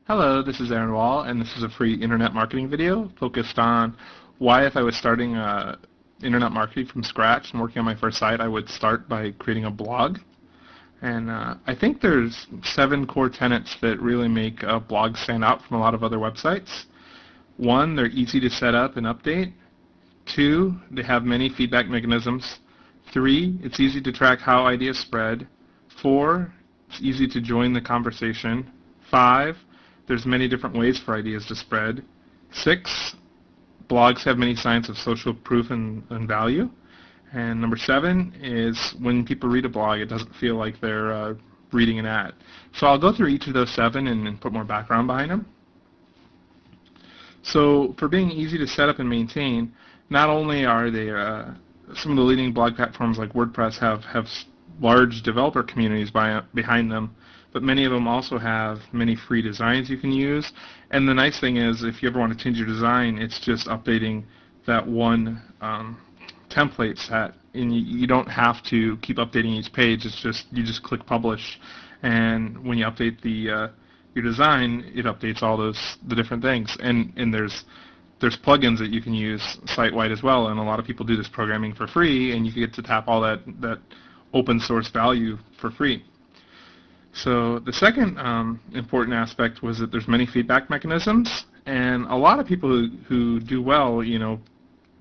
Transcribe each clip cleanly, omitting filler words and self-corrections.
Hello, this is Aaron Wall, and this is a free internet marketing video focused on why, if I was starting internet marketing from scratch and working on my first site, I would start by creating a blog. And I think there's 7 core tenets that really make a blog stand out from a lot of other websites. 1, they're easy to set up and update. 2, they have many feedback mechanisms. 3, it's easy to track how ideas spread. 4, it's easy to join the conversation. 5, there's many different ways for ideas to spread. 6, blogs have many signs of social proof and value. And number 7 is when people read a blog, it doesn't feel like they're reading an ad. So I'll go through each of those 7 and put more background behind them. So for being easy to set up and maintain, not only are they some of the leading blog platforms like WordPress have large developer communities behind them, but many of them also have many free designs you can use. And the nice thing is, if you ever want to change your design, it's just updating that one template set, and you don't have to keep updating each page. It's just you just click publish, and when you update your design, it updates all the different things. And there's plugins that you can use site-wide as well, and a lot of people do this programming for free, and you get to tap all that open source value for free. So the second important aspect was that there's many feedback mechanisms, and a lot of people who do well,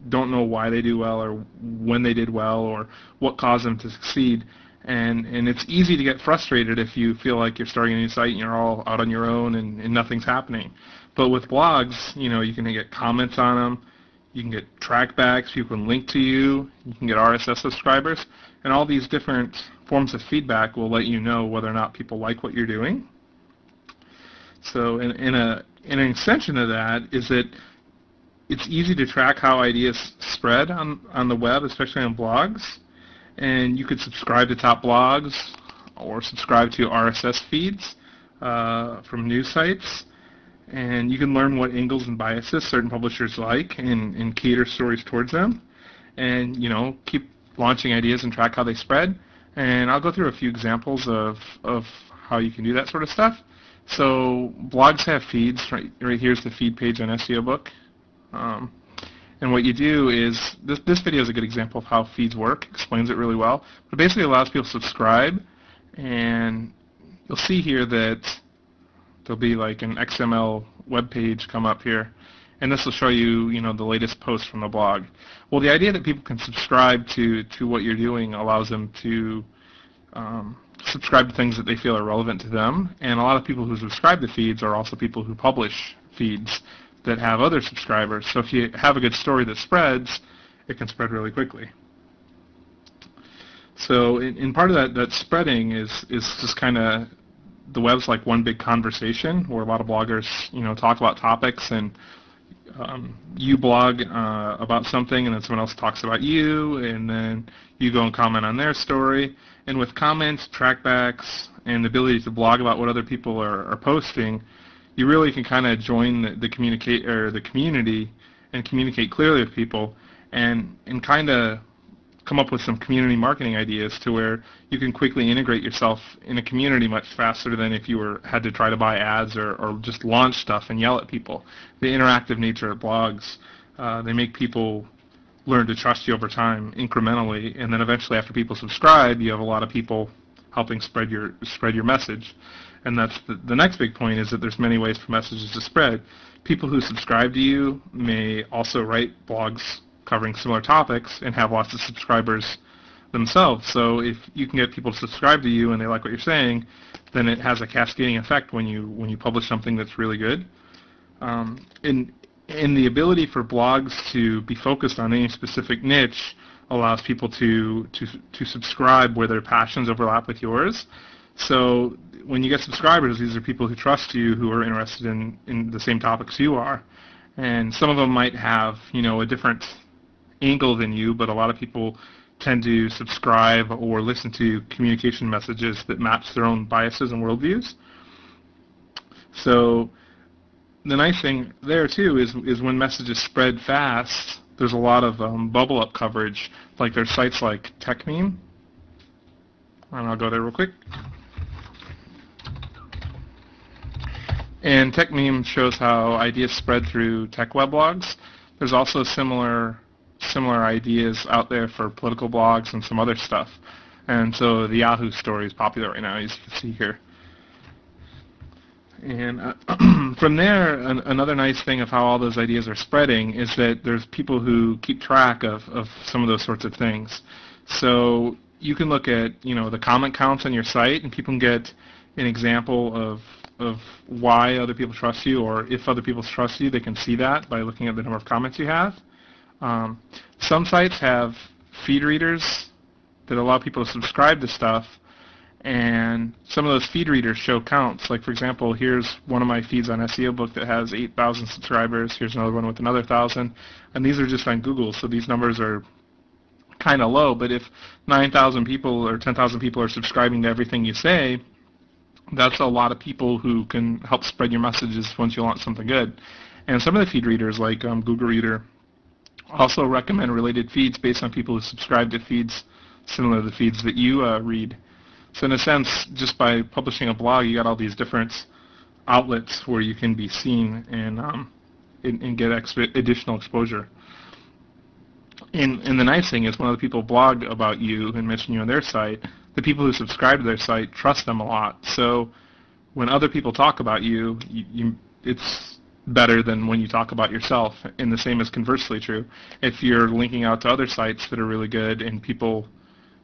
don't know why they do well or when they did well or what caused them to succeed. And it's easy to get frustrated if you feel like you're starting a new site and you're all out on your own and nothing's happening. But with blogs, you can get comments on them, you can get trackbacks, people can link to you, you can get RSS subscribers, and all these different forms of feedback will let you know whether or not people like what you're doing. So an extension of that is that it's easy to track how ideas spread on the web, especially on blogs. And you could subscribe to top blogs or subscribe to RSS feeds from news sites. And you can learn what angles and biases certain publishers like and cater stories towards them. And, keep launching ideas and track how they spread. And I'll go through a few examples of how you can do that sort of stuff. So blogs have feeds. Right here's the feed page on SEO Book. And what you do is, this video is a good example of how feeds work, explains it really well. But it basically allows people to subscribe, and you'll see here that there'll be like an XML web page come up here, and this will show you, the latest post from the blog. Well, the idea that people can subscribe to what you're doing allows them to subscribe to things that they feel are relevant to them, and a lot of people who subscribe to feeds are also people who publish feeds that have other subscribers. So if you have a good story that spreads, it can spread really quickly. So in part of that spreading is just kind of, the web's like one big conversation where a lot of bloggers talk about topics, and you blog about something and then someone else talks about you, and then you go and comment on their story. And with comments, trackbacks, and the ability to blog about what other people are posting, you really can kind of join the community and communicate clearly with people, and kind of come up with some community marketing ideas to where you can quickly integrate yourself in a community much faster than if you had to try to buy ads or just launch stuff and yell at people. The interactive nature of blogs, they make people learn to trust you over time incrementally, and then eventually after people subscribe, you have a lot of people helping spread your message. And that's the next big point, is that there's many ways for messages to spread. People who subscribe to you may also write blogs covering similar topics and have lots of subscribers themselves. So if you can get people to subscribe to you and they like what you're saying, then it has a cascading effect when you publish something that's really good. And the ability for blogs to be focused on any specific niche allows people to subscribe where their passions overlap with yours. So when you get subscribers, these are people who trust you, who are interested in the same topics you are. And some of them might have, a different angle than you, but a lot of people tend to subscribe or listen to communication messages that match their own biases and worldviews. So the nice thing there, too, is when messages spread fast, there's a lot of bubble-up coverage. Like there's sites like TechMeme, and I'll go there real quick. And Tech Meme shows how ideas spread through tech weblogs. There's also similar ideas out there for political blogs and some other stuff. And so the Yahoo story is popular right now, as you can see here. And from there, another nice thing of how all those ideas are spreading is that there's people who keep track of some of those sorts of things. So you can look at, the comment counts on your site, and people can get an example of why other people trust you, or if other people trust you, they can see that by looking at the number of comments you have. Some sites have feed readers that allow people to subscribe to stuff, and some of those feed readers show counts. Like, for example, here's one of my feeds on SEO Book that has 8,000 subscribers. Here's another one with another 1,000. And these are just on Google, so these numbers are kind of low. But if 9,000 people or 10,000 people are subscribing to everything you say, that's a lot of people who can help spread your messages once you launch something good. And some of the feed readers, like Google Reader, also recommend related feeds based on people who subscribe to feeds similar to the feeds that you read. So in a sense, just by publishing a blog, you got all these different outlets where you can be seen and get additional exposure. And the nice thing is when other people blog about you and mention you on their site, the people who subscribe to their site trust them a lot. So when other people talk about you, it's better than when you talk about yourself. And the same is conversely true. If you're linking out to other sites that are really good and people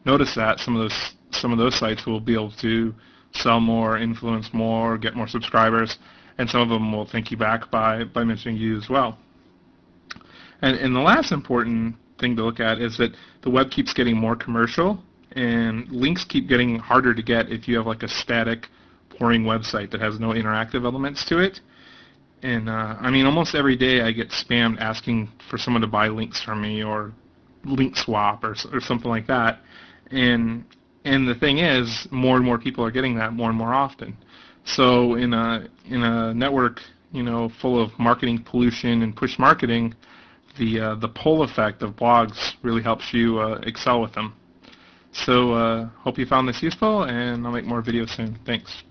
notice that, some of those sites will be able to sell more, influence more, get more subscribers, and some of them will thank you back by mentioning you as well. And the last important thing to look at is that the web keeps getting more commercial, and links keep getting harder to get if you have like a static, boring website that has no interactive elements to it. And I mean, almost every day I get spammed asking for someone to buy links from me, or link swap, or something like that. And the thing is, more and more people are getting that more and more often. So in a network, full of marketing pollution and push marketing, the pull effect of blogs really helps you excel with them. So hope you found this useful, and I'll make more videos soon. Thanks.